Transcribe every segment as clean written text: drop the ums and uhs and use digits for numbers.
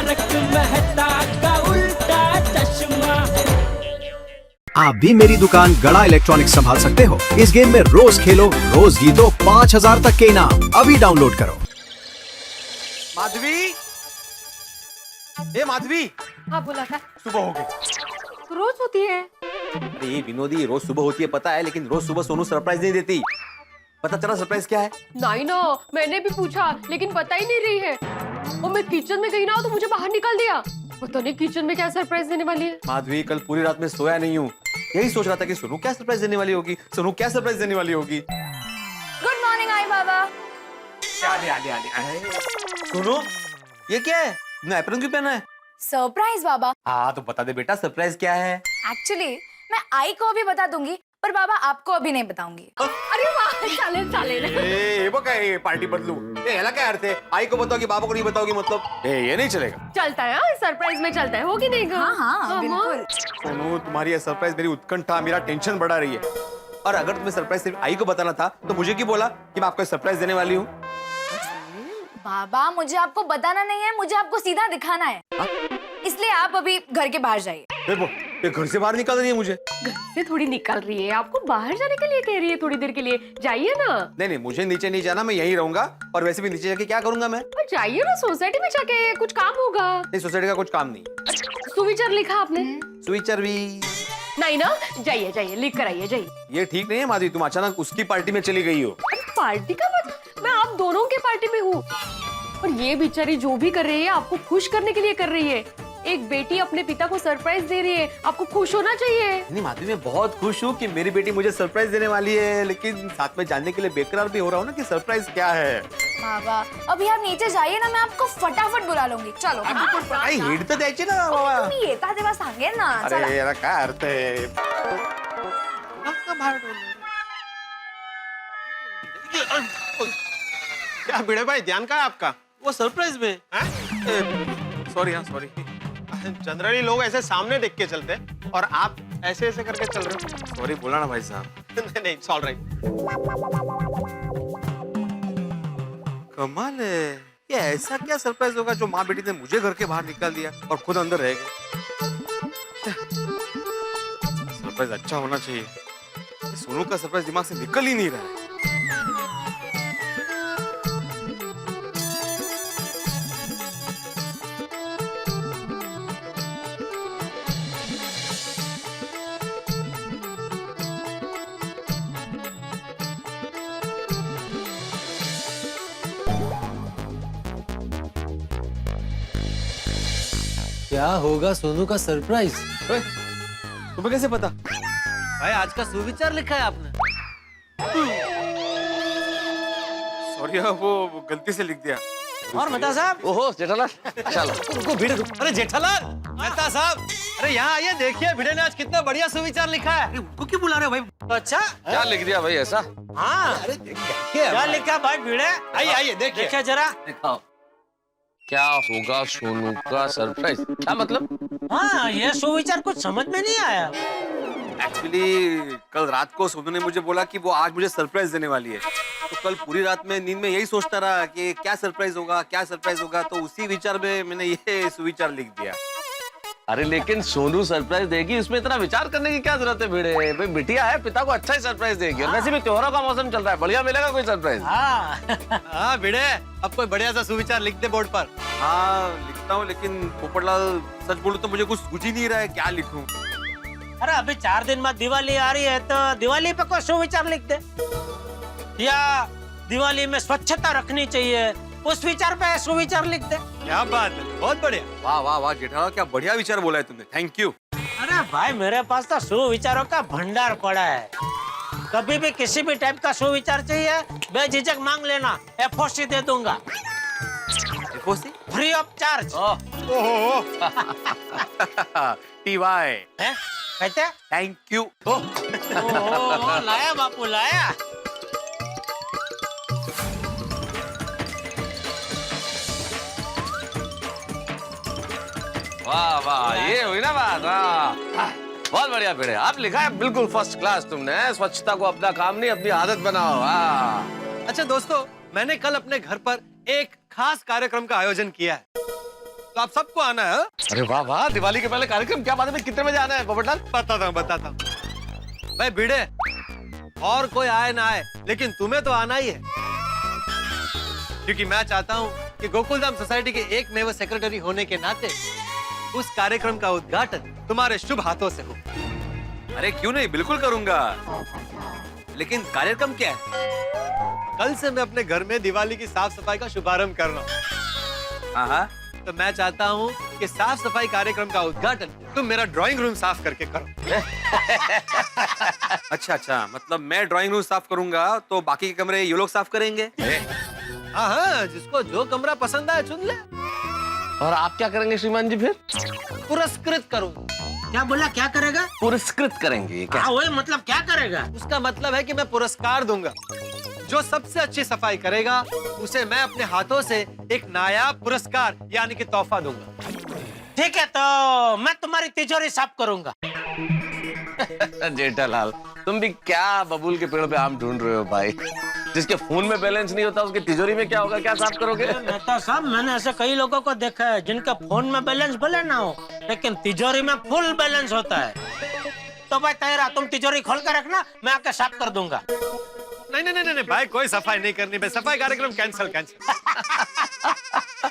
तारक मेहता का उल्टा चश्मा। आप भी मेरी दुकान गड़ा इलेक्ट्रॉनिक्स संभाल सकते हो। इस गेम में रोज खेलो, रोज जीतो 5000 तक के इनाम। अभी डाउनलोड करो। माधवी, ए माधवी। हाँ बोला था। सुबह हो गई। रोज होती है। अरे ये विनोदी, रोज सुबह होती है पता है, लेकिन रोज सुबह सोनू सरप्राइज नहीं देती। पता चला सरप्राइज क्या है? नहीं ना, मैंने भी पूछा लेकिन पता ही नहीं रही है। और मैं किचन में गई ना तो मुझे बाहर निकाल दिया। पता नहीं किचन में क्या सरप्राइज देने वाली है। माधवी, कल पूरी रात में सोया नहीं हूँ, यही सोच रहा था कि सोनू क्या सरप्राइज देने वाली होगी, सोनू क्या सरप्राइज देने वाली होगी। गुड मॉर्निंग आई बाबा। सोनू, ये क्या है? ना एप्रन क्यों पहना है? सरप्राइज बाबा। हाँ तो बता दे बेटा, सरप्राइज क्या है? एक्चुअली मैं आई को अभी बता दूंगी, पर बाबा आपको अभी नहीं बताऊंगी। अरे वाह, चालेल चालेल। ए वो क्या है, पार्टी बदलू? ए हला क्या अर्थ है? आई को बताओगी, बाबा को नहीं बताओगी, मतलब ये नहीं चलेगा। चलता है, सरप्राइज में चलता है, होगी नहीं? हाँ बिल्कुल। सोनू, तुम्हारी ये सरप्राइज मेरी उत्कंठा, मेरा टेंशन बढ़ा रही है। और अगर तुम्हें सरप्राइज सिर्फ आई को बताना था तो मुझे क्यों बोला कि मैं आपको सरप्राइज देने वाली हूँ? बाबा मुझे आपको बताना नहीं है, मुझे आपको सीधा दिखाना है। इसलिए आप अभी घर के बाहर जाइए। देखो, ये घर से बाहर निकाल रही है मुझे। घर से थोड़ी निकल रही है, आपको बाहर जाने के लिए कह रही है, थोड़ी देर के लिए जाइए ना। नहीं, मुझे नीचे नहीं जाना, मैं यहीं रहूंगा। और वैसे भी नीचे जाके क्या करूंगा मैं? जाइए ना, सोसाइटी में जाके कुछ काम होगा। नहीं, सोसाइटी का कुछ काम नहीं। सुविचार लिखा आपने? स्विचर भी नहीं ना, जाइए जाइए, लिख कर आइए, जाइए। ये ठीक नहीं है माधवी, तुम अचानक उसकी पार्टी में चली गई हो। पार्टी का मतलब? मैं आप दोनों के पार्टी में हूँ। और ये बेचारी जो भी कर रही है आपको खुश करने के लिए कर रही है। एक बेटी अपने पिता को सरप्राइज दे रही है, आपको खुश होना चाहिए। नहीं माधवी, मैं बहुत खुश हूँ कि मेरी बेटी मुझे सरप्राइज देने वाली है, लेकिन साथ में जानने के लिए बेकरार भी हो रहा हूँ ना कि सरप्राइज क्या है। बाबा अभी आप नीचे जाइए ना, मैं आपको फटाफट बुला लूंगी। चलो। काही हिट तर द्यायची ना बाबा. तुम्ही येता तेव्हा सांगेल ना। चला। अरे यार काय अर्थ आहे? क्या भिड़े भाई, ध्यान कहाँ है आपका? वो सरप्राइज में। सॉरी, हाँ सॉरी। जनरली लोग ऐसे सामने देख के चलते हैं और आप ऐसे ऐसे करके चल रहे हो। सॉरी बोला ना भाई साहब। नहीं, इट्स ऑल राइट। कमाल है, ये ऐसा क्या सरप्राइज होगा जो माँ बेटी ने मुझे घर के बाहर निकाल दिया और खुद अंदर रह गए। सरप्राइज अच्छा होना चाहिए। सोनू का सरप्राइज दिमाग से निकल ही नहीं रहा है। क्या होगा सोनू का सरप्राइज? तुम्हें कैसे पता? भाई आज का सुविचार लिखा है आपने। सॉरी, वो गलती से लिख दिया। और मेहता साहब। ओहो जेठालाल, चलो उनको भिड़े दो। अरे जेठालाल, मेहता साहब, अरे यहाँ आइए, देखिए भिड़े ने आज कितना बढ़िया सुविचार लिखा है। अरे उनको क्यों बुला रहे हो भाई? अच्छा, क्या लिख दिया भाई ऐसा? हाँ अरे क्या लिखा भाई भिड़े? आइए आइए देखिए जरा। दिखाओ। क्या होगा सोनू का सरप्राइज? क्या मतलब? हाँ ये सुविचार कुछ समझ में नहीं आया। एक्चुअली कल रात को सोनू ने मुझे बोला कि वो आज मुझे सरप्राइज देने वाली है। तो कल पूरी रात में नींद में यही सोचता रहा कि क्या सरप्राइज होगा, क्या सरप्राइज होगा। तो उसी विचार में मैंने ये सुविचार लिख दिया। अरे लेकिन सोनू सरप्राइज देगी, उसमें इतना विचार करने की क्या जरूरत है भिड़े? भाई बिटिया है, पिता को अच्छा ही सरप्राइज देगी। और वैसे भी त्योहारों का मौसम चल रहा है, बढ़िया मिलेगा कोई सरप्राइज। हाँ भिड़े, अब कोई बढ़िया सा सुविचार लिख दे बोर्ड पर। हाँ लिखता हूँ, लेकिन पोपटलाल सच बोलूं तो मुझे कुछ सूझ ही नहीं रहा है क्या लिखूं। अरे अभी 4 दिन बाद दिवाली आ रही है, तो दिवाली पे कोई सुविचार लिख दे। या दिवाली में स्वच्छता रखनी चाहिए, उस विचार पे सुविचार लिख दे। क्या बात है, बहुत बढ़िया। वाह वाह वाह जेठालाल, क्या बढ़िया विचार बोला है तुमने, थैंक यू। अरे भाई मेरे पास तो सुविचारों का भंडार पड़ा है। कभी भी किसी भी टाइप का सुविचार चाहिए, बेझिझक मांग लेना, एफओसी दे दूंगा। FOC? Free of charge. TY. कहते? Thank you. लाया बापू लाया। वाह वाह, ये हुई ना बात। हाँ बहुत बढ़िया भिड़े, आप लिखा है बिल्कुल फर्स्ट क्लास तुमने। स्वच्छता को अपना काम नहीं अपनी आदत बनाओ। अच्छा दोस्तों, मैंने कल अपने घर पर एक खास कार्यक्रम का आयोजन किया है। तो आप सबको आना है। अरे वाह वाह, दिवाली के पहले कार्यक्रम, क्या बात है? कितने बजे आना है पोपटलाल? बताता हूँ भाई भिड़े, और कोई आए ना आए लेकिन तुम्हें तो आना ही है, क्योंकि मैं चाहता हूँ कि गोकुलधाम सोसाइटी के एक नए सेक्रेटरी होने के नाते उस कार्यक्रम का उद्घाटन तुम्हारे शुभ हाथों से हो। अरे क्यों नहीं, बिल्कुल करूंगा। लेकिन कार्यक्रम क्या है? कल से मैं अपने घर में दिवाली की साफ सफाई का शुभारंभ कर रहा हूँ। हाँ, तो मैं चाहता हूँ कि साफ सफाई कार्यक्रम का उद्घाटन तुम मेरा ड्राइंग रूम साफ करके करो। अच्छा, मतलब मैं ड्राइंग रूम साफ करूंगा तो बाकी के कमरे ये लोग साफ करेंगे? हाँ, जिसको जो कमरा पसंद आए चुन ले। और आप क्या करेंगे श्रीमान जी? फिर पुरस्कृत करूंगा। क्या बोला, क्या करेगा? पुरस्कृत करेंगे, क्या? हाँ वही मतलब क्या करेगा? उसका मतलब है कि मैं पुरस्कार दूंगा। जो सबसे अच्छी सफाई करेगा उसे मैं अपने हाथों से एक नायाब पुरस्कार यानी कि तोहफा दूंगा। ठीक है, तो मैं तुम्हारी तिजोरी साफ करूंगा। जेठालाल, तुम भी क्या बबूल के पेड़ पे आम ढूंढ रहे हो भाई? जिसके फोन में बैलेंस नहीं होता उसके तिजोरी में क्या होगा? क्या साफ करोगे? मेहता साहब, मैंने ऐसे कई लोगों को देखा है जिनका फोन में बैलेंस भले ना हो लेकिन तिजोरी में फुल बैलेंस होता है। तो भाई तेरा, तुम तिजोरी खोल कर रखना, मैं आके साफ कर दूंगा। नहीं भाई, कोई सफाई नहीं करनी भाई, सफाई कार्यक्रम कैंसिल।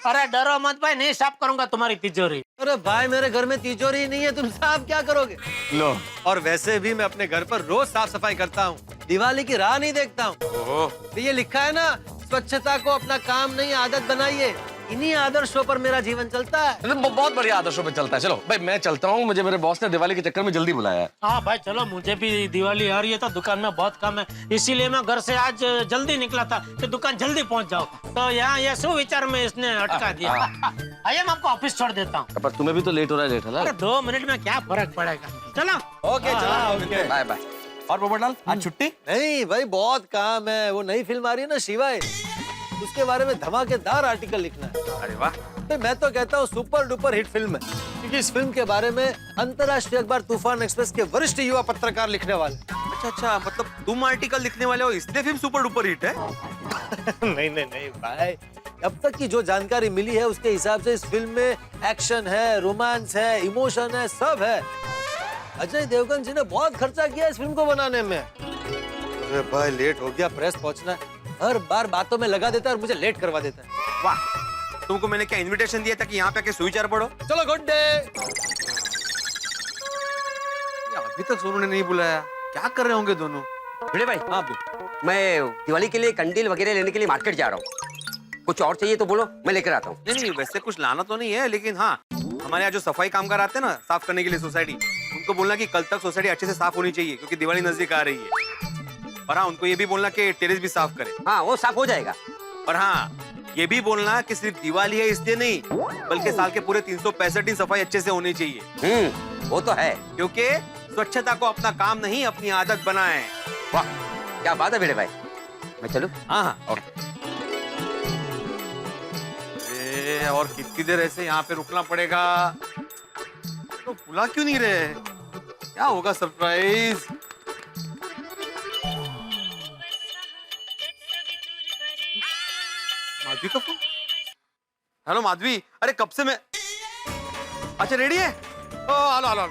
अरे डरो मत भाई, नहीं साफ करूंगा तुम्हारी तिजोरी। अरे भाई, मेरे घर में तिजोरी नहीं है, तुम साफ क्या करोगे? लो, और वैसे भी मैं अपने घर पर रोज साफ सफाई करता हूँ, दिवाली की राह नहीं देखता हूँ। तो ये लिखा है ना, स्वच्छता को अपना काम नहीं आदत बनाइए। इन्हीं आदर्शों पर मेरा जीवन चलता है। बहुत बढ़िया आदर्शों पे चलता है। चलो भाई, मैं चलता हूँ, मुझे मेरे बॉस ने दिवाली के चक्कर में जल्दी बुलाया है। हाँ भाई चलो, मुझे भी दिवाली आ रही है तो दुकान में बहुत काम है, इसीलिए मैं घर से आज जल्दी निकला था कि दुकान जल्दी पहुंच जाओ। तो यहाँ ये सुविचार में इसने अटका दिया। आइए, मैं आपको ऑफिस छोड़ देता हूँ। पर तुम्हें भी तो लेट हो रहा है जेठालाल। 2 मिनट में क्या फर्क पड़ेगा। चलो ओके, चलो बाय बाय। और पोपटलाल, आज छुट्टी? नहीं भाई, बहुत काम है। वो नई फिल्म आ रही है ना, शिवाय, उसके बारे में धमाकेदार आर्टिकल लिखना है। अरे वाह, तो मैं तो कहता हूँ सुपर डुपर हिट फिल्म है, क्योंकि इस फिल्म के बारे में अंतर्राष्ट्रीय अखबार तूफान एक्सप्रेस के वरिष्ठ युवा पत्रकार लिखने वाले। अच्छा, मतलब तुम आर्टिकल लिखने वाले हो, इसलिए फिल्म सुपर डुपर हिट है? नहीं भाई, अब तक की जो जानकारी मिली है उसके हिसाब से इस फिल्म में एक्शन है, रोमांस है, इमोशन है, सब है। अजय देवगन जी ने बहुत खर्चा किया इस फिल्म को बनाने में। अरे भाई, लेट हो गया, प्रेस पहुंचना है। हर बार बातों में लगा देता है और मुझे लेट करवा देता है। वाह, तुमको मैंने क्या इनविटेशन दिया था कि यहाँ पे आके सुविचार पढ़ो? चलो गुड डे। अभी तक सोनू ने नहीं बुलाया, क्या कर रहे होंगे दोनों? भिड़े भाई, हाँ, मैं दिवाली के लिए कंडील वगैरह लेने के लिए मार्केट जा रहा हूँ। कुछ और चाहिए तो बोलो, मैं लेकर आता हूँ। नहीं, वैसे कुछ लाना तो नहीं है, लेकिन हाँ, हमारे यहाँ जो सफाई कामगार आते हैं ना साफ करने के लिए सोसाइटी, उनको बोलना कि कल तक सोसाइटी अच्छे से साफ होनी चाहिए, क्योंकि दिवाली नजदीक आ रही है। और हाँ, उनको ये भी बोलना कि टेरेस भी साफ करे। हाँ, वो साफ हो जाएगा। और हाँ, ये भी बोलना कि सिर्फ दिवाली है इसलिए नहीं, बल्कि साल के पूरे 365 दिन सफाई अच्छे से होनी चाहिए। वो तो है। क्योंकि स्वच्छता को अपना काम नहीं, अपनी आदत बनाएं। वाह, क्या बात है भिड़े भाई, मैं चलूं? हाँ, और कितनी देर ऐसे यहाँ पे रुकना पड़ेगा? तो बुला क्यों नहीं रहे? क्या होगा सरप्राइज? माधवी का फोन। हेलो माधवी, अरे कब से मैं, अच्छा रेडी है? ओ आलो।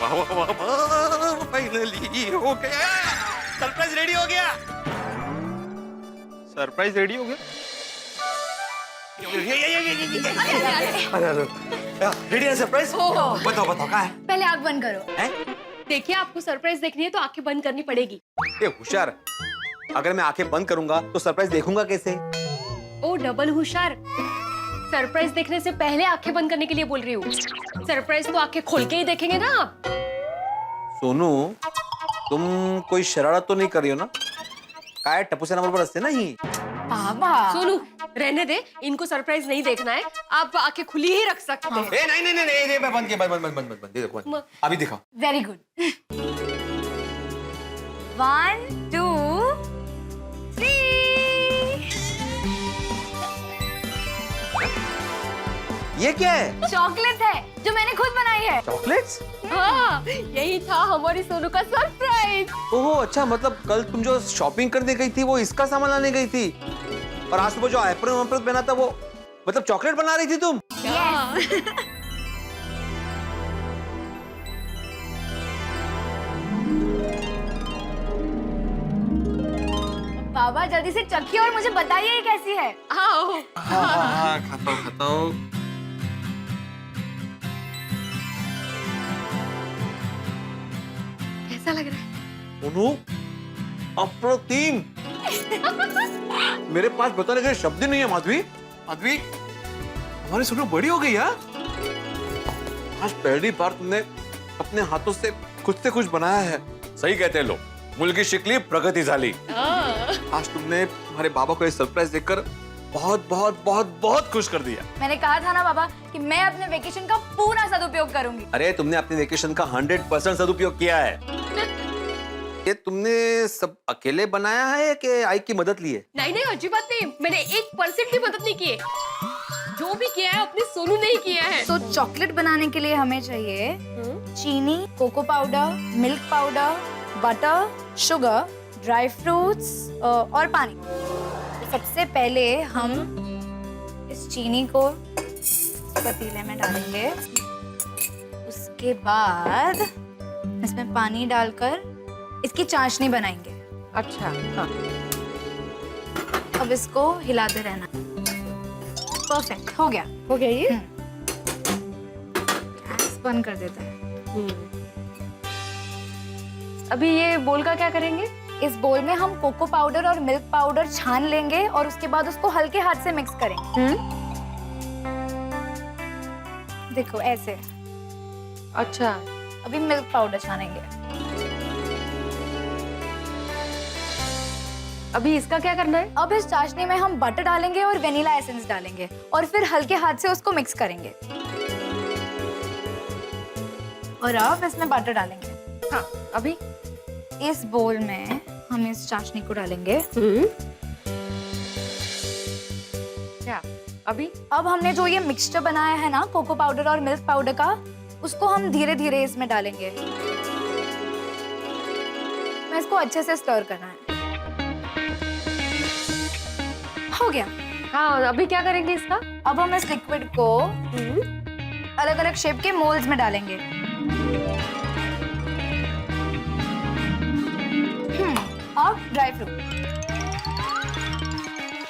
वाह वाह वाह वाह, फाइनली हो गया, सरप्राइज रेडी हो गया। सरप्राइज रेडी हो गया? रेडी है सरप्राइज? बताओ क्या है? पहले आग बंद करो। देखिए, आपको सरप्राइज देखनी है तो आंखें बंद करनी पड़ेगी। ये होशियार, अगर मैं आंखें बंद करूंगा तो सरप्राइज देखूंगा कैसे? ओ डबल होशियार, सरप्राइज देखने से पहले आंखें बंद करने के लिए बोल रही हूँ। सरप्राइज तो आंखें खोल के ही देखेंगे ना आप। सोनू, तुम कोई शरारत तो नहीं कर रही हो ना? काय टप्पू से नंबर पर हंसते ना ही। बाबा सोनू, रहने दे, इनको सरप्राइज नहीं देखना है, आप आंखें खुली ही रख सकते हैं। नहीं, मैं बंद किया, बंद देखो, अभी दिखाओ। Very good. 1 2 3। ये क्या है? चॉकलेट है जो मैंने खुद बनाई है। चॉकलेट्स? हाँ, यही था हमारी सोनू का सरप्राइज। ओहो, अच्छा, मतलब कल तुम जो शॉपिंग करने गई थी वो इसका सामान लाने गई थी, और आज सुबह जो एप्रन पहना था वो मतलब चॉकलेट बना रही थी तुम? बाबा जल्दी से चखिए और मुझे बताइए ये कैसी है। हाँ हाँ, खाता हूँ। कैसा लग रहा है? सोनू, अप्रतिम। मेरे पास बताने के शब्द ही नहीं है माधवी। माधवी, हमारी सोनू बड़ी हो गई है। आज पहली बार तुमने अपने हाथों से खुद से कुछ बनाया है। सही कहते हैं लोग, मुलगी शिकली प्रगति झाली। आज तुमने हमारे बाबा को ये सरप्राइज देकर बहुत बहुत बहुत बहुत खुश कर दिया। मैंने कहा था ना बाबा कि मैं अपने वेकेशन का पूरा सदुपयोग करूंगी। अरे तुमने अपने वेकेशन का 100% सदुपयोग किया है। ये तुमने सब अकेले बनाया है कि आई की मदद ली है? नहीं नहीं, अच्छी बात नहीं, मैंने 1% भी मदद नहीं की है। जो भी किया है अपने सोनू ने ही किया है। तो चॉकलेट बनाने के लिए हमें चाहिए चीनी, cocoa powder, milk powder, butter, sugar, dry fruits और पानी। तो सबसे पहले हम इस चीनी को पतीले में डालेंगे। उसके बाद इसमें पानी डालकर इसकी चाशनी बनाएंगे। अच्छा हाँ। अब इसको हिलाते रहना। परफेक्ट, हो गया। हो गया ये? गैस बंद कर देते हैं। अभी ये बोल का क्या करेंगे? इस बोल में हम कोको पाउडर और मिल्क पाउडर छान लेंगे और उसके बाद उसको हल्के हाथ से मिक्स करेंगे। देखो ऐसे। अच्छा, अभी मिल्क पाउडर छानेंगे। अभी इसका क्या करना है? अब इस चाशनी में हम बटर डालेंगे और वेनिला एसेंस डालेंगे और फिर हल्के हाथ से उसको मिक्स करेंगे। और अब इसमें बटर डालेंगे। हाँ, अभी इस बोल में हम इस चाशनी को डालेंगे। क्या? अभी अब हमने जो ये मिक्सचर बनाया है ना कोको पाउडर और मिल्क पाउडर का, उसको हम धीरे धीरे इसमें डालेंगे। मैं इसको अच्छे से स्टर करना है। हो गया। हाँ, अभी क्या करेंगे इसका? अब हम इस लिक्विड को अलग अलग शेप के मोल्ड्स में डालेंगे। अब ड्राई फ्रूट।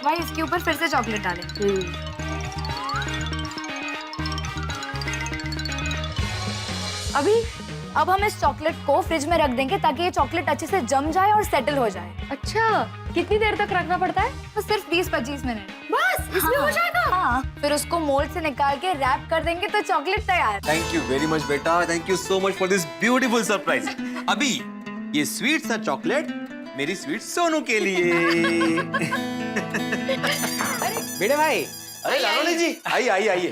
भाई इसके ऊपर फिर से चॉकलेट डालेंगे। अभी अब हम इस चॉकलेट को फ्रिज में रख देंगे ताकि ये चॉकलेट अच्छे से जम जाए और सेटल हो जाए। अच्छा, कितनी देर तक रखना पड़ता है? तो सिर्फ 20-25 मिनट बस इसमें हो जाएगा? हाँ, फिर उसको मोल्ड से निकाल के रैप कर देंगे तो चॉकलेट तैयार। थैंक यू वेरी मच बेटा, thank you so much for this beautiful surprise. अभी ये स्वीट सा चॉकलेट मेरी स्वीट सोनू के लिए। भिड़े भाई, अरे लाडोली जी, आइए आइए आइए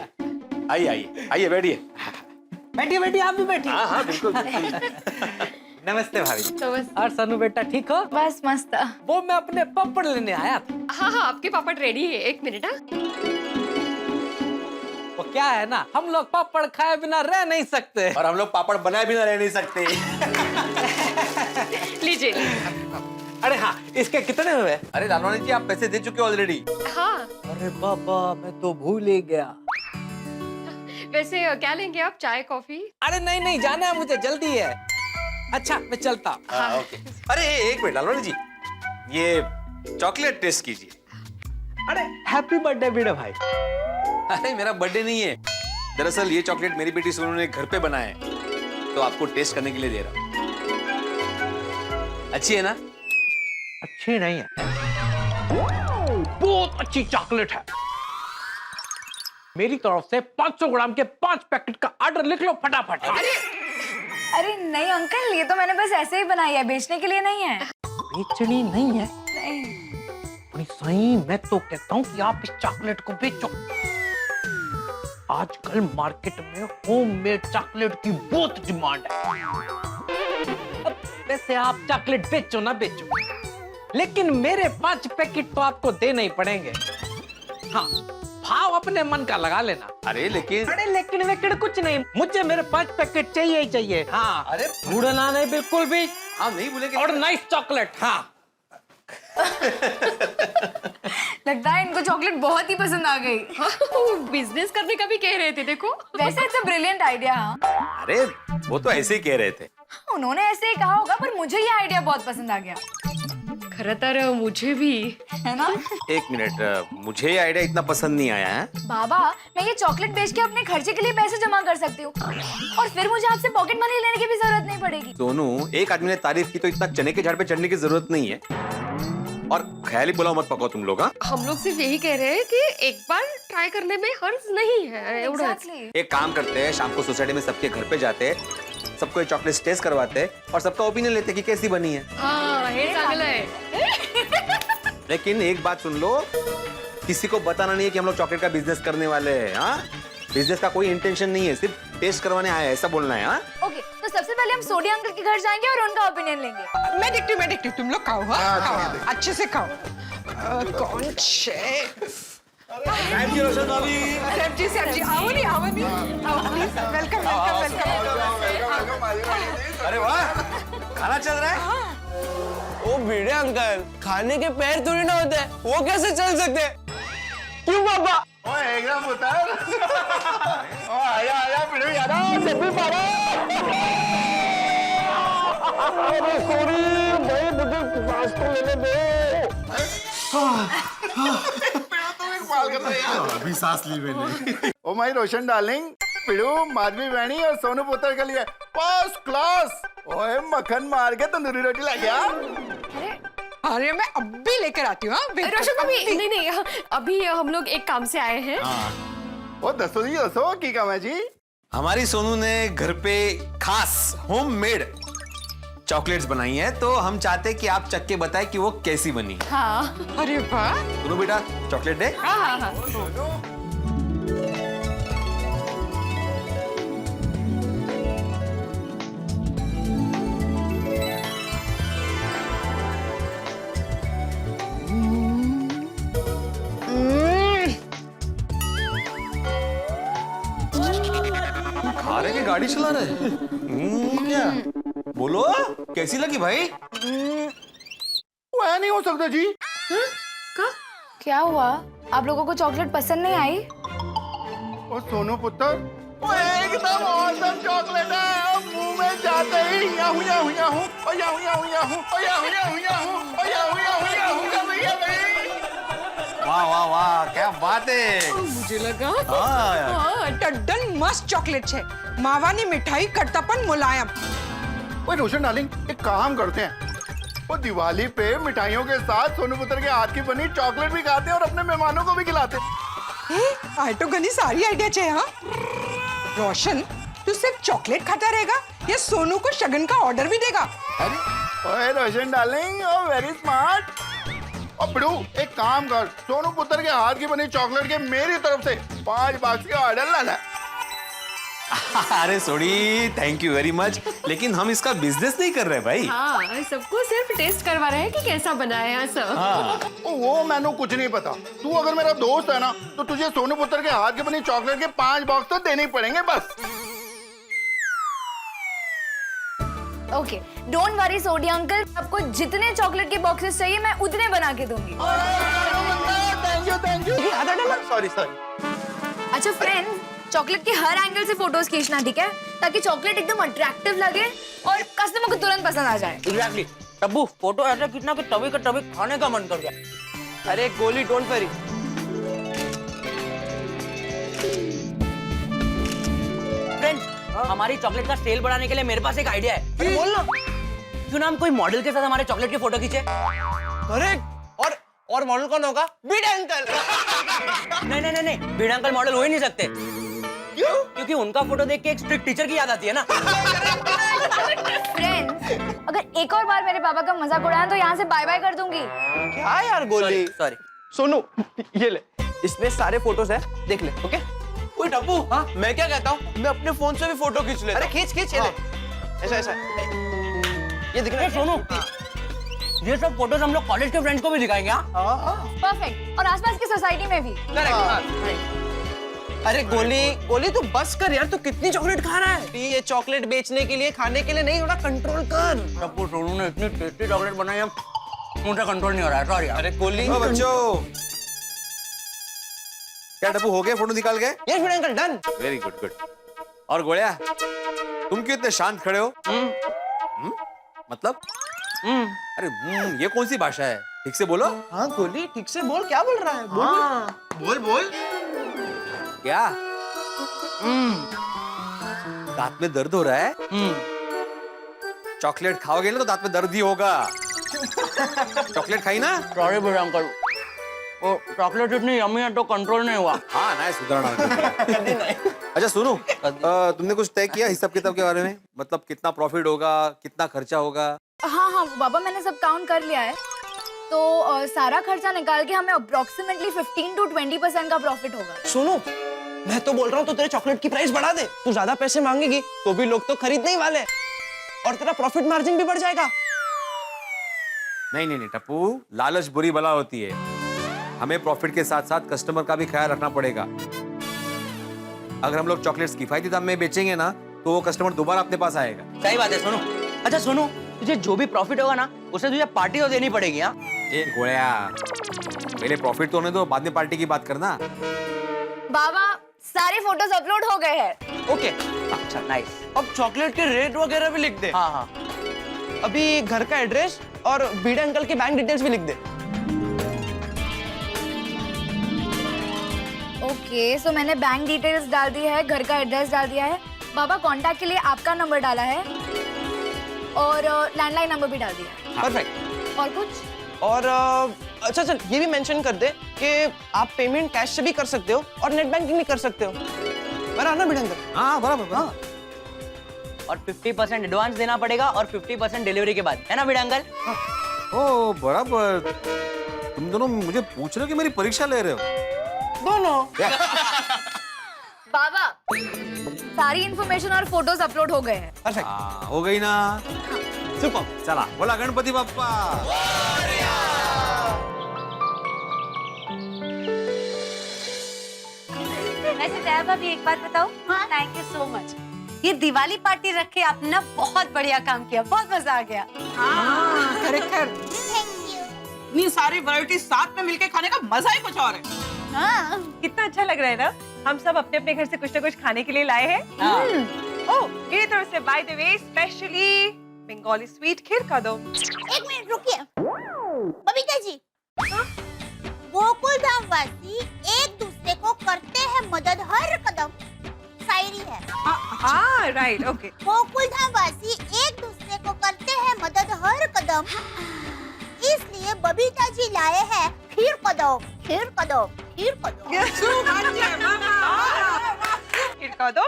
आइए आइए आइए बैठिए। बैठिए बैठिए, आप भी बैठिए। हाँ हाँ बिल्कुल बिल्कुल। नमस्ते भाभी। नमस्ते। और सनू बेटा ठीक हो? बस मस्त। वो मैं अपने पापड़ लेने आया था। हाँ हाँ, आपके पापड़ रेडी है। 1 मिनट। हाँ, वो क्या है ना, हम लोग पापड़ खाए बिना रह नहीं सकते। और हम लोग पापड़ बनाए बिना रह नहीं सकते। लीजिए। अरे हाँ, इसके कितने हुए? अरे लाडोली जी, आप पैसे दे चुके ऑलरेडी। हाँ, अरे बाबा, मैं तो भूल ही गया। वैसे क्या लेंगे आप? चाय कॉफी? अरे नहीं नहीं, जाना है मुझे, जल्दी है। अच्छा मैं चलता हूँ। हाँ ओके। अरे एक मिनट लाडोली जी, ये चॉकलेट टेस्ट कीजिए। अरे हैप्पी बर्थडे भिड़े भाई। अरे मेरा बर्थडे नहीं है, दरअसल ये चॉकलेट मेरी बेटी सोनू ने घर पे बनाया है, तो आपको टेस्ट करने के लिए दे रहा हूँ। अच्छी है ना? अच्छी नहीं है, बहुत अच्छी चॉकलेट है। मेरी तरफ से 500 ग्राम के 5 पैकेट का ऑर्डर लिख लो फटाफट। अरे नहीं अंकल, ये तो मैंने बस ऐसे ही बनाई है, बेचने के लिए नहीं है। बेचनी नहीं है? नहीं। बड़ी सही, मैं तो कहता हूँ कि आप इस चॉकलेट को बेचो। आजकल मार्केट में होममेड चॉकलेट की बहुत डिमांड है। अब वैसे आप चॉकलेट बेचो ना बेचो, लेकिन मेरे 5 पैकेट तो आपको देने ही पड़ेंगे। हाँ, भाव अपने मन का लगा लेना। अरे लेकिन लेकिन कुछ नहीं, मुझे मेरे 5 पैकेट चाहिए ही चाहिए। हाँ, अरे भूलना नहीं बिल्कुल भी। हम नहीं बोलेंगे। और नाइस चॉकलेट। हाँ। लगता है इनको चॉकलेट बहुत ही पसंद आ गई। बिजनेस करने का भी कह रहे थे देखो। वैसे इट्स अ ब्रिलियंट आइडिया। हाँ, अरे वो तो ऐसे ही कह रहे थे। उन्होंने ऐसे ही कहा होगा, पर मुझे ये आइडिया बहुत पसंद आ गया। खरं तर मुझे भी। है ना? एक मिनट, मुझे ये आइडिया इतना पसंद नहीं आया है। बाबा, मैं ये चॉकलेट बेच के अपने खर्चे के लिए पैसे जमा कर सकती हूँ और फिर मुझे आपसे पॉकेट मनी लेने की भी जरूरत नहीं पड़ेगी। सोनू, एक आदमी ने तारीफ की तो इतना चने के झाड़ पे चढ़ने की जरूरत नहीं है। और ख्याली पुलाव मत पकाओ तुम लोग। हाँ, हम लोग सिर्फ यही कह रहे हैं कि एक बार ट्राई करने में हर्ज नहीं है। एवढंच। Exactly. एक काम करते हैं, शाम को सोसाइटी में सबके घर पे जाते हैं, सबको ये चॉकलेट टेस्ट करवाते हैं और सबका ओपिनियन लेते हैं कि कैसी बनी है। हाँ, हे चांगलं आहे। लेकिन एक बात सुन लो, किसी को बताना नहीं है कि हम लोग चॉकलेट का बिजनेस करने वाले हैं। हाँ, बिजनेस का कोई इंटेंशन नहीं है, सिर्फ टेस्ट करवाने आए हैं, ऐसा बोलना है। हाँ, ओके, तो सबसे पहले हम सोडी अंकल के घर जाएंगे और उनका ओपिनियन लेंगे। मैं देखती हूँ, तुम लोग खाओ। हाँ, खाओ, अच्छे से खाओ। कौन छे? सब्जी, आओ नहीं, वेलकम। अरे वाह, खाना चल रहा है। ओ भिड़े अंकल, खाने के पैर थोड़ी ना होते, वो कैसे चल सकते? क्यों पापा? एकदम उतार। आया भिड़ो यार, सभी पारा। सॉरी भाई, मुझे पास तो लेने दो। अभी सांस ली मैंने। Oh my Roshan darling, Pidu, Madhavi बहनी और सोनू पुत्र के लिए फर्स्ट क्लास। ओए मक्खन मार के तंदूरी रोटी ला गया। अरे मैं अभी लेकर आती हूँ। रोशन भाभी, नहीं, अभी हम लोग एक काम से आए हैं। ओ दसो जी, दसो की काम है जी? हमारी सोनू ने घर पे खास होममेड चॉकलेट्स बनाई है, तो हम चाहते हैं कि आप चख के बताएं कि वो कैसी बनी। हाँ। अरे वाह, सुनो बेटा, चॉकलेट दे। हाँ। खा रहे कि गाड़ी चला रहे? क्या बोलो, कैसी लगी भाई? वो ऐ नहीं हो सकता जी। क्या हुआ? आप लोगों को चॉकलेट पसंद नहीं आई? ओ सोनू पुत्र, वो एकदम औसम चॉकलेट है। मुंह में जाते ही याहू याहू याहू, ओ याहू याहू याहू, ओ याहू याहू याहू, ओ याहू याहू याहू भैया भाई। वाह वाह वाह, क्या बात है। मुझे लगा हाँ, टड्डन मस्त चॉकलेट है। मावानी मिठाई, खट्टापन मुलायम। ओए रोशन डार्लिंग, एक काम करते हैं, वो दिवाली पे मिठाइयों के साथ सोनू पुत्र के हाथ की बनी चॉकलेट भी खाते हैं और अपने मेहमानों को भी खिलाते हैं। आए तो घनी सारी आइडिया चाहिए। हाँ रोशन, तू सिर्फ चॉकलेट खाता रहेगा या सोनू को शगन का ऑर्डर भी देगा? अरे ओए रोशन डार्लिंग, ओ वेरी स्मार्ट। और बिड़ू, एक काम कर, सोनू पुत्र के हाथ की बनी चॉकलेट के मेरी तरफ से 5 बॉक्स का ऑर्डर लाना। अरे sorry, thank you very much, लेकिन हम इसका बिजनेस नहीं कर रहे भाई। हाँ, सबको सिर्फ टेस्ट करवा रहे हैं कि कैसा बना है ऐसा। वो मैंने कुछ नहीं पता। तू अगर मेरा दोस्त है ना, तो तुझे सोनू पुत्र के हाथ की बनी चॉकलेट के 5 बॉक्स तो देने ही पड़ेंगे बस। Okay, don't worry Sodhi uncle, आपको जितने चॉकलेट के बॉक्सेस चाहिए मैं उतने बना के दूंगी। Thank you. सॉरी। अच्छा फ्रेंड्स, चॉकलेट के हर एंगल से फोटोज खींचना, ठीक है? ताकि चॉकलेट एकदम अट्रैक्टिव लगे और कस्टमर को तुरंत पसंद आ जाए। एग्जैक्टली। टब्बू, फोटो ऐसा खींचना कि तभी का तभी खाने का मन कर गया। अरे गोली, डोंट वरी। फ्रेंड्स, हमारी चॉकलेट का सेल बढ़ाने के लिए मेरे पास एक आइडिया है। अरे बोल ना, क्यों ना हम कोई मॉडल के साथ हमारे चॉकलेट की फोटो खींचे? करेक्ट। और मॉडल कौन होगा? भिड़े अंकल। नहीं, भिड़े अंकल मॉडल हो ही नहीं सकते। क्यों? क्योंकि उनका फोटो देख के एक स्ट्रिक्ट टीचर की याद आती है ना। फ्रेंड्स, अगर एक और बार मेरे पापा का मजाक उड़ाया तो यहाँ से बाय बाय कर दूंगी। क्या यार गोली? सॉरी। सोनू, ये ले, इसमें सारे फोटोज हैं, देख ले। ओके? ओए डब्बू, हाँ मैं क्या कहता हूँ, मैं अपने फोन से भी फोटो खींच लेता हूँ। अरे खींच, ये ले। ऐसा ये दिख रहा है सोनू, ये सब फोटोज हम लोग कॉलेज के फ्रेंड्स को भी दिखाएंगे। परफेक्ट, और आसपास की सोसाइटी में भी। करेक्ट। अरे गोली तू बस कर यार, तू कितनी चॉकलेट खा रहा है? ये चॉकलेट बेचने के लिए, खाने के लिए नहीं, थोड़ा कंट्रोल कर। टप्पू, सोनू ने इतनी टेस्टी चॉकलेट बनाई है, मुझे कंट्रोल नहीं हो रहा है। सॉरी। अरे गोली, बच्चों क्या टप्पू हो गया फोटो निकाल गए? यस बड़े uncle done. Very good good. और गोलिया तुम क्यों इतने शांत खड़े हो? मतलब? अरे ये कौन सी भाषा है? ठीक से बोलो। हाँ गोली ठीक से बोल, क्या बोल रहा है? बोल बोल क्या? दांत में दर्द हो रहा है? चॉकलेट खाओगे ना तो दांत में दर्द ही होगा। चॉकलेट खाई ना? सॉरी बड़े अंकल, वो चॉकलेट इतनी यम्मी है तो कंट्रोल नहीं हुआ। हाँ ना सुधरना। अच्छा सुनो, तुमने कुछ तय किया हिसाब किताब के बारे में? मतलब कितना प्रॉफिट होगा, कितना खर्चा होगा? हाँ हाँ बाबा, मैंने सब काउंट कर लिया है। तो सारा खर्चा निकाल के हमें अप्रोक्सीमेटली 15 to 20% का प्रॉफिट होगा। सुनो, मैं तो बोल रहा हूँ तो तेरे चॉकलेट की प्राइस बढ़ा दे। तू ज्यादा पैसे मांगेगी तो भी लोग तो खरीदने ही वाले, और तेरा प्रॉफिट मार्जिन भी बढ़ जाएगा। नहीं नहीं नहीं टप्पू, लालच बुरी बला होती है। हमें प्रॉफिट के साथ साथ कस्टमर का भी ख्याल रखना पड़ेगा। अगर हम लोग चॉकलेट्स किफायती दाम में बेचेंगे ना तो वो कस्टमर दोबारा अपने पास आएगा। सही बात है। सुनो, अच्छा सुनो, तुझे जो भी प्रॉफिट होगा ना उसे तुझे पार्टी तो देनी पड़ेगी। हाँ गोया, पहले प्रॉफिट तो होने दो, बाद में पार्टी की बात करना। बाबा सारे फोटोज अपलोड हो गए हैं। ओके, अच्छा नाइस। अब चॉकलेट के रेट वगैरह भी लिख दे। हाँ हाँ, अभी घर का एड्रेस और बीड़े अंकल की बैंक डिटेल्स भी लिख दे। ओके, सो मैंने बैंक डिटेल्स डाल दी है, घर का एड्रेस डाल दिया है। बाबा कांटेक्ट के लिए आपका नंबर डाला है और लैंडलाइन नंबर भी डाल दिया है। परफेक्ट। और कुछ? और अच्छा चल, ये भी मेंशन कर दे कि आप पेमेंट कैश से भी कर सकते हो और नेट बैंकिंग भी कर सकते हो। बराबर ना बीड़े अंकल? हाँ बराबर। हाँ। और 50% एडवांस देना पड़ेगा और 50% डिलीवरी के बाद, है ना बीड़े अंकल? ओ बराबर। तुम दोनों मुझे पूछ रहे हो कि मेरी परीक्षा ले रहे हो? दोनों। बाबा सारी इन्फॉर्मेशन और फोटोज अपलोड हो गए हैं। परफेक्ट, हो गई ना? सुपर। चला बोला गणपति बाप्पा। वैसे दया भाभी एक बात बताओ। हाँ, थैंक यू सो मच। ये दिवाली पार्टी रख के आपने ना बहुत बढ़िया काम किया, बहुत मजा आ गया। हाँ, खरेखर। इतनी सारी वैरायटी साथ में मिलके खाने का मजा ही कुछ और है। हाँ, कितना अच्छा लग रहा है ना। हम सब अपने अपने घर से कुछ ना कुछ खाने के लिए लाए हैं। ओह, मेरी तरफ से by the way specially Bengali sweet खीर का दो। एक मिनट रुकिए बबीता जी। गोकुल धाम वासी एक दूसरे को करते हैं मदद हर कदम, शायरी है। हाँ राइट, ओके। गोकुल धाम वासी एक दूसरे को करते हैं मदद हर कदम, इसलिए बबीता जी लाए हैं खीर कदम, खीर कदम, खीर कदम। खीर का दो।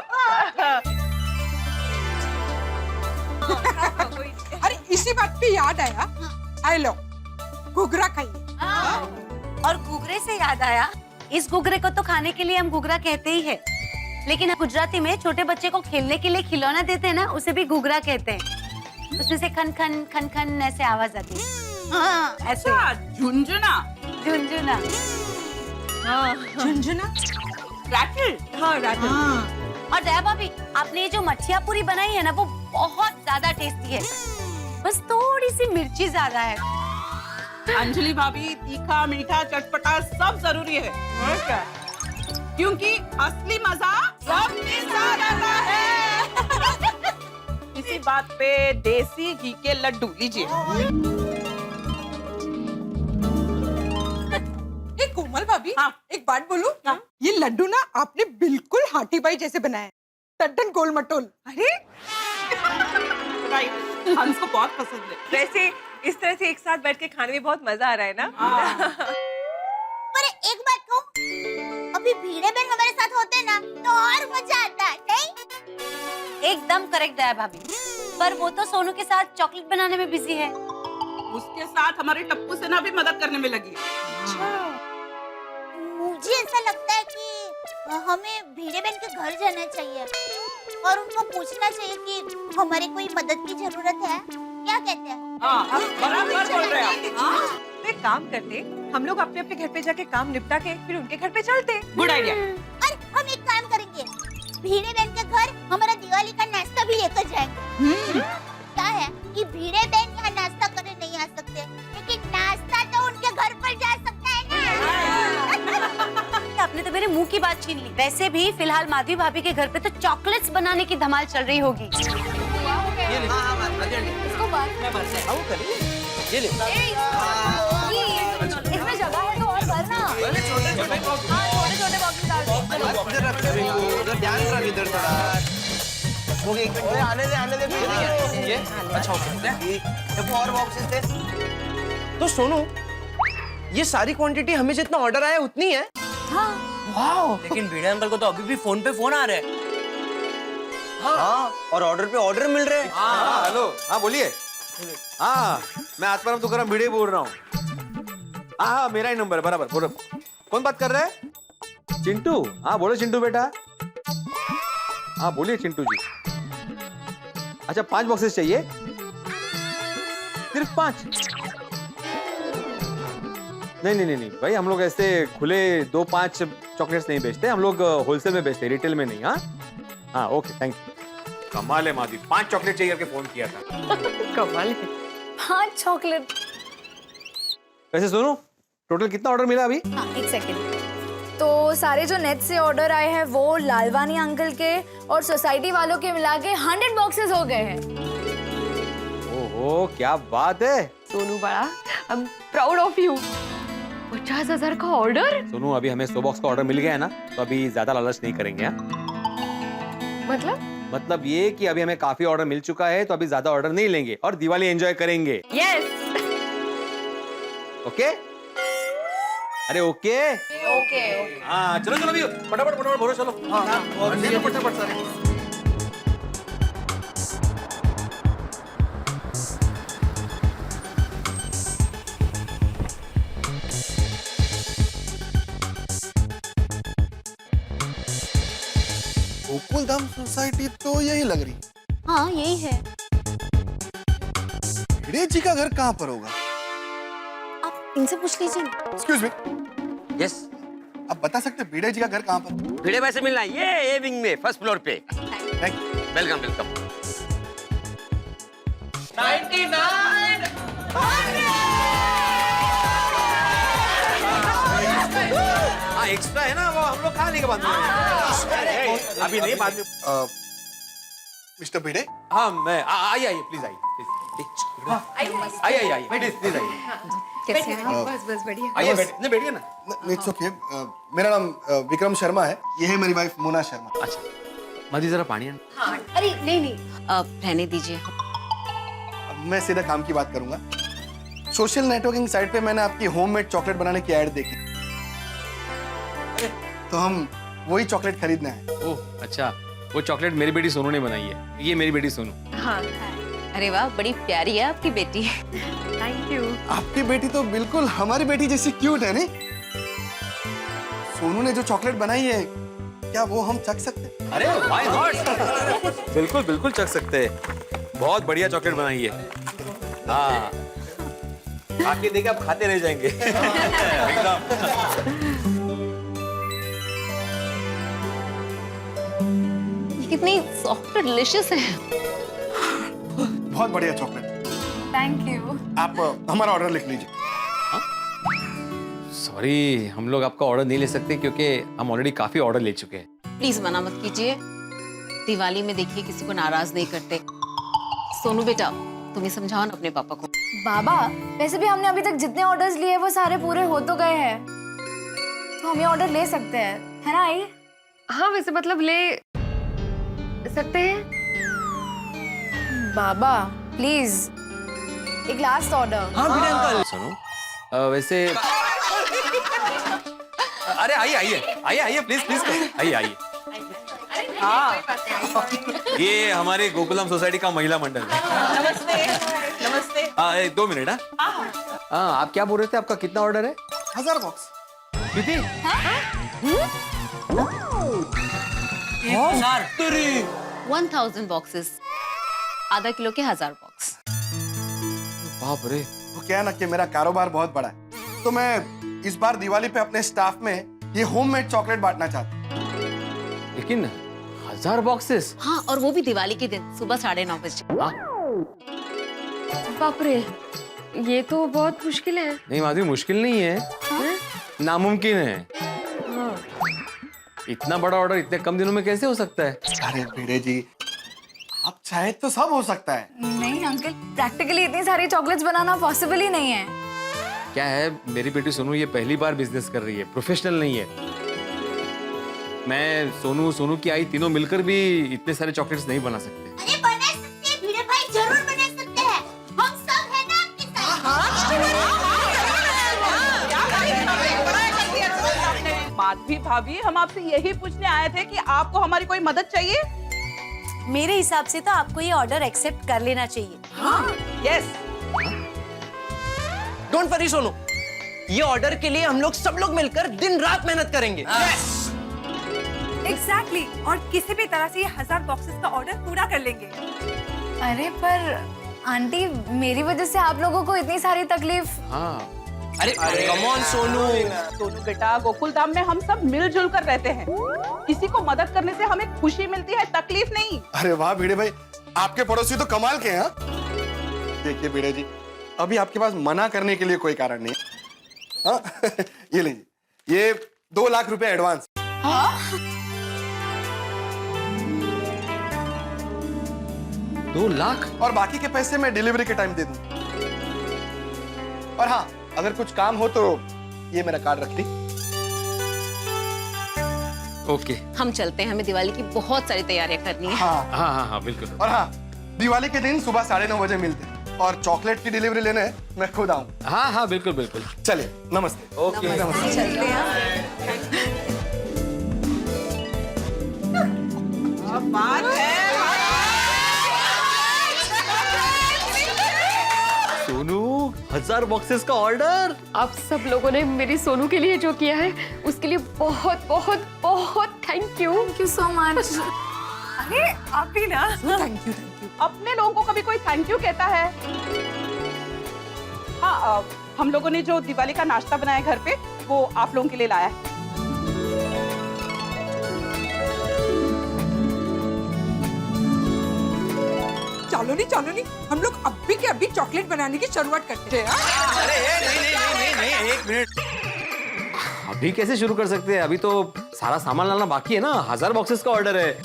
अरे इसी बात पे याद आया, आई लो घुघरा खाइए। और घुघरे से याद आया, इस घुघरे को तो खाने के लिए हम घुघरा कहते ही है, लेकिन गुजराती में छोटे बच्चे को खेलने के लिए खिलौना देते हैं ना, उसे भी घुघरा कहते हैं। उसमें से खन खन खन खन ऐसे आवाज आती है। हाँ, ऐसे झुंझुना। झुंझुना। झुंझुना? रैटल। हाँ रैटल। और दया भाभी, आपने ये जो मच्छिया पूरी बनाई है ना, वो बहुत ज्यादा टेस्टी है, बस थोड़ी सी मिर्ची ज्यादा है। अंजलि भाभी, तीखा मीठा चटपटा सब जरूरी है। क्या? क्योंकि असली मजा सबके साथ आता है। इसी बात पे देसी घी के लड्डू लीजिए। एक कोमल भाभी, हाँ, एक बात बोलूं? हाँ? ये लड्डू ना आपने बिल्कुल हाथी बाई जैसे बनाए, टट्टन गोल मटोल। अरे राइट, हंस को बहुत पसंद है। वैसे इस तरह से एक साथ बैठ के खाने में बहुत मजा आ रहा है ना। पर एक बात कहूं, अभी भीड़े बहन हमारे साथ होते ना तो और मजा आता है, नहीं? एकदम करेक्ट दया भाभी, पर वो तो सोनू के साथ चॉकलेट बनाने में बिजी है। उसके साथ हमारे टप्पू सेना भी मदद करने में लगी है। मुझे ऐसा लगता है कि हमें भीड़े बहन के घर जाना चाहिए और उनको पूछना चाहिए कि हमारे कोई मदद की जरूरत है, क्या कहते हैं? हाँ, बराबर बोल रहे हैं। तो एक काम करते, हम लोग अपने अपने घर पे जाके काम निपटा के फिर उनके घर पे चलते। Good idea. अरे हम एक काम करेंगे, भीड़े बहन के घर हमारा दिवाली का नाश्ता भी लेकर जाएंगे। क्या है कि भीड़े बहन यहाँ नाश्ता करने नहीं आ सकते, लेकिन नाश्ता तो उनके घर पर जा सकता है ना। आपने तो मेरे मुंह वैसे भी फिलहाल माधवी भाभी के घर पे तो चॉकलेट्स बनाने की धमाल चल रही होगी। ये ले। इसको बात मैं भर से आओ करिए। ये ले। इसमें जगह है तो और भरना। छोटे छोटे बॉक्स। हाँ, छोटे-छोटे बॉक्स डाल दो। इधर रख दे रिंकू, उधर ध्यान रख इधर थोड़ा। हो गई एक मिनट। ओए आने दे। ये अच्छा ओके। देखो और बॉक्सेस थे। तो सोनू, ये सारी क्वांटिटी हमें जितना ऑर्डर आया उतनी है? हाँ। वाओ। लेकिन भिड़े अंकल को तो अभी भी फोन पे फोन आ रहे हैं। हाँ, और ऑर्डर पे ऑर्डर मिल रहे हैं। हाँ हेलो, हाँ बोलिए। हाँ मैं आत्माराम तुकाराम भिड़े बोल रहा हूँ। हाँ मेरा ही नंबर है, बराबर बोलो। कौन बात कर रहे हैं? चिंटू? हाँ बोलो चिंटू बेटा। हाँ बोलिए चिंटू जी। अच्छा 5 बॉक्सेस चाहिए? सिर्फ 5? नहीं भाई, हम लोग ऐसे खुले 2-5 चॉकलेट्स नहीं बेचते, हम लोग होलसेल में बेचते, रिटेल में नहीं। हाँ ओके थैंक यू। कमाल है माधवी, 5 चॉकलेट चाहिए करके फोन किया था। कमाल है। 5 चॉकलेट। वैसे सुनो, टोटल कितना ऑर्डर मिला अभी? हाँ, एक सेकंड। तो सारे जो नेट से ऑर्डर आए हैं वो लालवानी अंकल के और सोसाइटी वालों के मिला के 100 बॉक्सेस हो गए हैं। ओहो क्या बात है। सोनू बड़ा, I am proud of you. 50,000 का ऑर्डर? सोनू अभी हमें 100 बॉक्स का ऑर्डर मिल गया है ना, तो अभी ज्यादा लालच नहीं करेंगे। मतलब ये कि अभी हमें काफी ऑर्डर मिल चुका है, तो अभी ज्यादा ऑर्डर नहीं लेंगे और दिवाली एंजॉय करेंगे। यस। ओके? अरे ओके? ओके। हाँ चलो अभी फटाफट भरो चलो। हाँ फटाफट सारे। गोकुलधाम सोसाइटी तो यही लग रही। हाँ यही है। भिड़े जी का घर कहाँ पर होगा? आप इनसे पूछ लीजिए। एक्सक्यूज मी, यस आप बता सकते हैं भिड़े जी का घर कहाँ पर? भिड़े वैसे मिलना है ये विंग में, फर्स्ट फ्लोर पे। Thank you. Welcome welcome. 99। हाँ एक्स्ट्रा है ना, वो हम लोग खा लेंगे बाद में। अभी नहीं, बाद में। मिस्टर भिड़े, हाँ मैं आइए प्लीज आइए प्लीज आइए। कैसे हैं आप? बस बढ़िया। आइए बैठिए ना। It's okay. मेरा नाम विक्रम शर्मा है, ये है मेरी वाइफ मोना शर्मा। अच्छा मधी जरा पानी आना। हाँ। अरे नहीं अब रहने दीजिए। मैं सीधा काम की बात करूंगा। सोशल नेटवर्किंग साइट पे मैंने आपकी होममेड चॉकलेट बनाने की ऐड देखी, तो हम वही चॉकलेट खरीदना है। ओह अच्छा, वो चॉकलेट मेरी बेटी सोनू ने बनाई है। ये मेरी बेटी सोनू। हाँ। अरे वाह, बड़ी प्यारी है आपकी बेटी। Thank you. आपकी बेटी तो बिल्कुल हमारी बेटी जैसी क्यूट है नहीं? सोनू ने जो चॉकलेट बनाई है, क्या वो हम चख सकते हैं? अरे व्हाई नॉट, बिल्कुल बिल्कुल चख सकते हैं। बहुत बढ़िया चॉकलेट बनाई है। हाँ आके देखिए, आप खाते रह जाएंगे। एकदम। ये कितनी सॉफ्ट और डिलीशियस है। बहुत बढ़िया चॉकलेट। Thank you. आप हमारा ऑर्डर लिख लीजिए। सॉरी, हम लोग आपका ऑर्डर नहीं ले सकते क्योंकि हम ऑलरेडी काफी ऑर्डर ले चुके हैं। प्लीज मना मत कीजिए, दिवाली में देखिए किसी को नाराज नहीं करते। सोनू बेटा, तुम्हें समझाओ ना अपने पापा को। बाबा, वैसे भी हमने अभी तक जितने ऑर्डर्स लिए वो सारे पूरे हो तो गए हैं, तो हम ये ऑर्डर ले सकते हैं, है ना आई? हाँ वैसे मतलब ले सकते हैं। बाबा प्लीज, एक लास्ट ऑर्डर। हाँ भिड़े अंकल। सुनो वैसे अरे आइए प्लीज आइए। ये हमारे गोकुलम सोसाइटी का महिला मंडल है। नमस्ते। 2 मिनट। हाँ आप क्या बोल रहे थे, आपका कितना ऑर्डर है? 1000 बॉक्स। कितनी? 1000 बॉक्सेस, आधा किलो के 1000 बॉक्स। बाप रे। वो क्या है ना कि मेरा कारोबार बहुत बड़ा है, तो मैं इस बार दिवाली पे अपने स्टाफ में ये होममेड चॉकलेट बांटना चाहता हूँ। लेकिन 1000 बॉक्सेस? हाँ, और वो भी दिवाली के दिन सुबह 9:30 बजे। बाप रे, ये तो बहुत मुश्किल है। नहीं माधवी, मुश्किल नहीं है, नामुमकिन है। इतना बड़ा ऑर्डर इतने कम दिनों में कैसे हो सकता है? अरे भिड़े जी, आप चाहे तो सब हो सकता है। नहीं अंकल, प्रैक्टिकली इतनी सारी चॉकलेट्स बनाना पॉसिबल ही नहीं है। क्या है, मेरी बेटी सोनू ये पहली बार बिजनेस कर रही है, प्रोफेशनल नहीं है। मैं सोनू की आई तीनों मिलकर भी इतने सारे चॉकलेट्स नहीं बना सकते। अरे बना सकते हैं भिड़े भाई, जरूर बना सकते हैं। हम सब है ना आपके साथ। माधवी भाभी, हम आपसे यही पूछने आए थे कि आपको हमारी कोई मदद चाहिए? मेरे हिसाब से तो आपको ये ऑर्डर एक्सेप्ट कर लेना चाहिए। यस। डोंट वरी सोनू, ये ऑर्डर के लिए हम लोग सब लोग मिलकर दिन रात मेहनत करेंगे। एग्जैक्टली, और किसी भी तरह से ये 1000 बॉक्सेस का ऑर्डर पूरा कर लेंगे। अरे पर आंटी, मेरी वजह से आप लोगों को इतनी सारी तकलीफ। हाँ, अरे कम ऑन सोनू। सोनू बेटा, गोकुल धाम में हम सब मिलजुल कर रहते हैं। किसी को मदद करने से हमें खुशी मिलती है, तकलीफ नहीं। अरे वाह भिड़े भाई, आपके पड़ोसी तो कमाल के हैं। देखिए भिड़े जी, अभी आपके पास मना करने के लिए कोई कारण नहीं। हाँ? ये लीजिए, ये 2 लाख रुपए एडवांस। हाँ? 2 लाख? और बाकी के पैसे मैं डिलीवरी के टाइम दे दूं। और हाँ, अगर कुछ काम हो तो ये मेरा कार्ड रख ली। ओके। हम चलते हैं, हमें दिवाली की बहुत सारी तैयारियां करनी है। हाँ, बिल्कुल। और हाँ, दिवाली के दिन सुबह 9:30 बजे मिलते हैं। और चॉकलेट की डिलीवरी लेने मैं खुद आऊँ। हाँ, बिल्कुल। चलिए, नमस्ते। ओके, नमस्ते। चलते हैं। बात है। सोनू, 1000 बॉक्सेस का ऑर्डर। आप सब लोगों ने मेरी सोनू के लिए जो किया है उसके लिए बहुत बहुत बहुत thank you. Thank you so much. अरे आप भी ना। Thank you. अपने लोगों को कभी कोई थैंक यू कहता है? हाँ, हम लोगों ने जो दिवाली का नाश्ता बनाया घर पे, वो आप लोगों के लिए लाया है। चलो नहीं, हम लोग अभी के अभी चॉकलेट बनाने की शुरुआत करते हैं। अरे नहीं, 1 मिनट। अभी कैसे शुरू कर सकते हैं? अभी तो सारा सामान लाना बाकी है ना। 1000 बॉक्सेस का ऑर्डर है।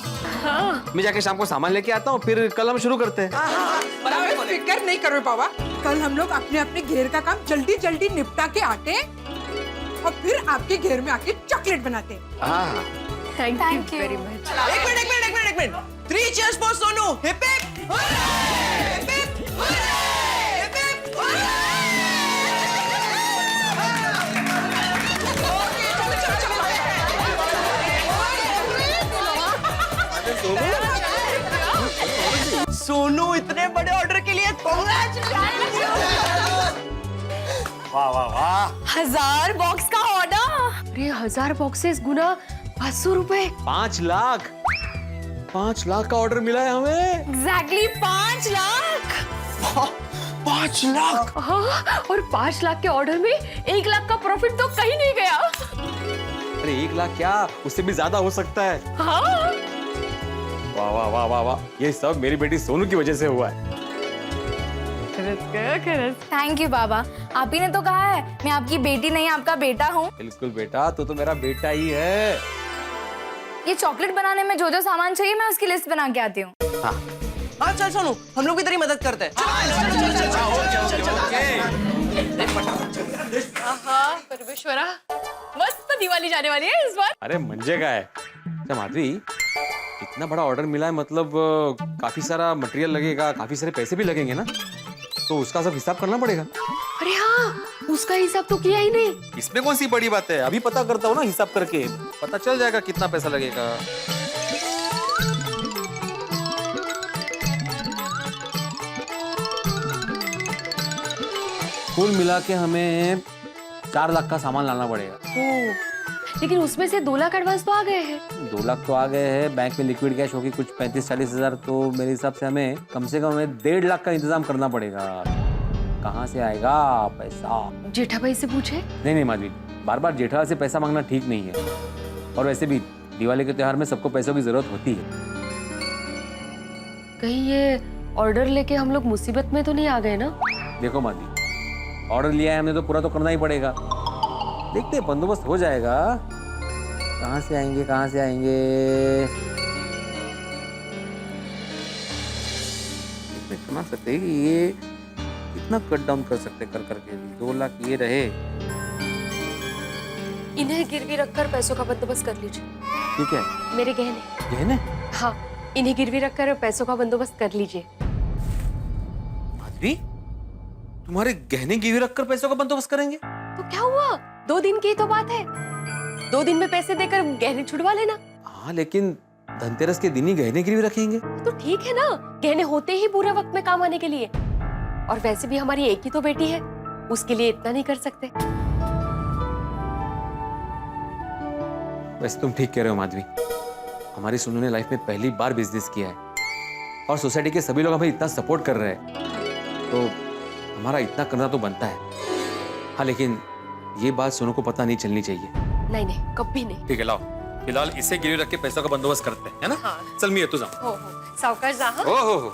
हाँ। मैं जाके शाम को सामान लेके आता हूँ, फिर कल हम शुरू करते हैं। हाँ, फिक्र नहीं करो बाबा, कल हम लोग अपने अपने घेर का काम जल्दी निपटा के आते और फिर आपके घेर में आके चॉकलेट बनाते हैं। Thank you very much. एक minute. 3 cheers for Sonu. Hip hip hurray! Hip hip hurray! Hip hip hurray! Sonu, इतने बड़े ऑर्डर के लिए वाह। 1000 बॉक्स का ऑर्डर। अरे 1000 बॉक्सेस गुना 500 रुपए। 5 लाख का ऑर्डर मिला है हमें। एग्जैक्टली 5 लाख। 5 लाख। हाँ, और 5 लाख के ऑर्डर में 1 लाख का प्रॉफिट तो कहीं नहीं गया। अरे 1 लाख क्या, उससे भी ज्यादा हो सकता है। हाँ। वाह, ये सब मेरी बेटी सोनू की वजह से हुआ है। थैंक यू बाबा, आप ही ने तो कहा है मैं आपकी बेटी नहीं आपका बेटा हूँ। बिल्कुल बेटा, तो मेरा बेटा ही है। ये चॉकलेट बनाने में जो जो सामान चाहिए मैं उसकी लिस्ट बना के आती हूँ। हाँ चल सोनू, हम लोग भी तेरी मदद करते हैं। परमेश्वरा, मस्त दिवाली जाने वाली है इस बार। अरे मंजे का है। अच्छा माधवी, इतना बड़ा ऑर्डर मिला है, मतलब काफी सारा मटेरियल लगेगा, काफी सारे पैसे भी लगेंगे ना, तो उसका सब हिसाब करना पड़ेगा। अरे हाँ, उसका हिसाब तो किया ही नहीं। इसमें कौन सी बड़ी बात है, अभी पता करता हूँ ना, हिसाब करके पता चल जाएगा कितना पैसा लगेगा। कुल मिला के हमें 4 लाख का सामान लाना पड़ेगा। लेकिन उसमें से 2 लाख एडवांस तो आ गए हैं। 2 लाख तो आ गए हैं, बैंक में लिक्विड कैश होगी कुछ 35-40 हजार, तो मेरे हिसाब से हमें कम से कम 1.5 लाख का इंतजाम करना पड़ेगा। कहाँ से आएगा पैसा? जेठा भाई से पूछे। नहीं माधवी, बार बार जेठा से पैसा मांगना ठीक नहीं है, और वैसे भी दिवाली के त्योहार में सबको पैसों की जरूरत होती है। कहीं ये ऑर्डर लेके हम लोग मुसीबत में तो नहीं आ गए ना? देखो माधवी, ऑर्डर लिया है हमने तो पूरा तो करना ही पड़ेगा। देखते हैं, बंदोबस्त हो जाएगा। कहाँ से आएंगे, कहाँ से आएंगे? समझ सकते हैं कि ये कितना कट डाउन कर सकते कर करके 2 लाख ये रहे। इन्हें गिरवी रखकर पैसों का बंदोबस्त कर लीजिए। ठीक है, मेरे गहने। गहने? हाँ, इन्हें गिरवी रखकर पैसों का बंदोबस्त कर लीजिए। माधवी, तुम्हारे गहने गिरवी रखकर पैसों का बंदोबस्त करेंगे? तो क्या हुआ, 2 दिन की तो बात है। 2 दिन में पैसे देकर गहने छुड़वा लेना। हाँ, लेकिन धनतेरस के दिन ही गहने गिरवी रखेंगे। तो ठीक है ना, गहने होते ही बुरे वक्त में काम आने के लिए। और वैसे भी हमारी एक ही तो बेटी है, उसके लिए इतना नहीं कर सकते। वैसे तुम ठीक कह रहे हो माधवी, हमारी सोनू ने लाइफ में पहली बार बिजनेस किया है और सोसाइटी के सभी लोग हमें इतना सपोर्ट कर रहे हैं, तो हमारा इतना करना तो बनता है। हाँ, लेकिन ये बात सोनू को पता नहीं चलनी चाहिए। नहीं नहीं, कभी नहीं। ठीक है, लाओ फिलहाल इसे गिरवी रख के पैसों का बंदोबस्त करते हैं, है ना? हाँ। चल मिया तू जा। हो सावकाश जा। हाँ? हो।